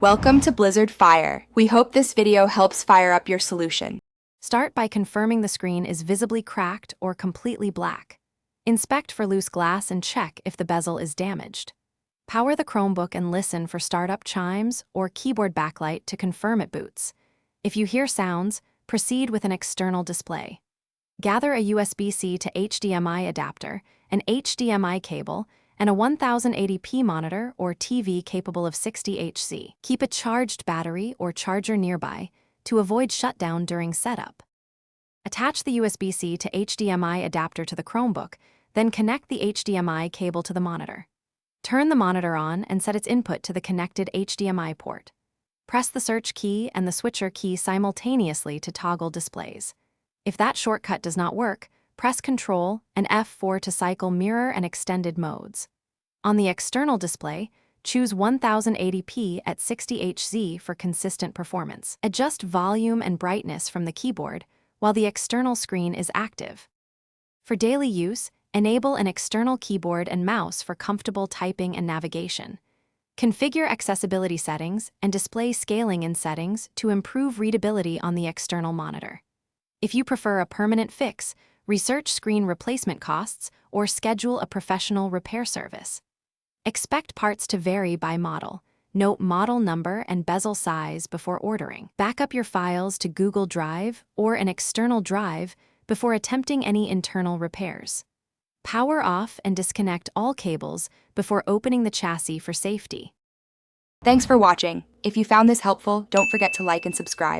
Welcome to Blizzard Fire. We hope this video helps fire up your solution. Start by confirming the screen is visibly cracked or completely black. Inspect for loose glass and check if the bezel is damaged. Power the Chromebook and listen for startup chimes or keyboard backlight to confirm it boots. If you hear sounds, proceed with an external display. Gather a USB-C to HDMI adapter, an HDMI cable, and a 1080p monitor or TV capable of 60Hz. Keep a charged battery or charger nearby to avoid shutdown during setup. Attach the USB-C to HDMI adapter to the Chromebook, then connect the HDMI cable to the monitor. Turn the monitor on and set its input to the connected HDMI port. Press the search key and the switcher key simultaneously to toggle displays. If that shortcut does not work, press Ctrl and F4 to cycle mirror and extended modes. On the external display, choose 1080p at 60Hz for consistent performance. Adjust volume and brightness from the keyboard while the external screen is active. For daily use, enable an external keyboard and mouse for comfortable typing and navigation. Configure accessibility settings and display scaling in settings to improve readability on the external monitor. If you prefer a permanent fix, research screen replacement costs or schedule a professional repair service. Expect parts to vary by model. Note model number and bezel size before ordering. Back up your files to Google Drive or an external drive before attempting any internal repairs. Power off and disconnect all cables before opening the chassis for safety. Thanks for watching. If you found this helpful, don't forget to like and subscribe.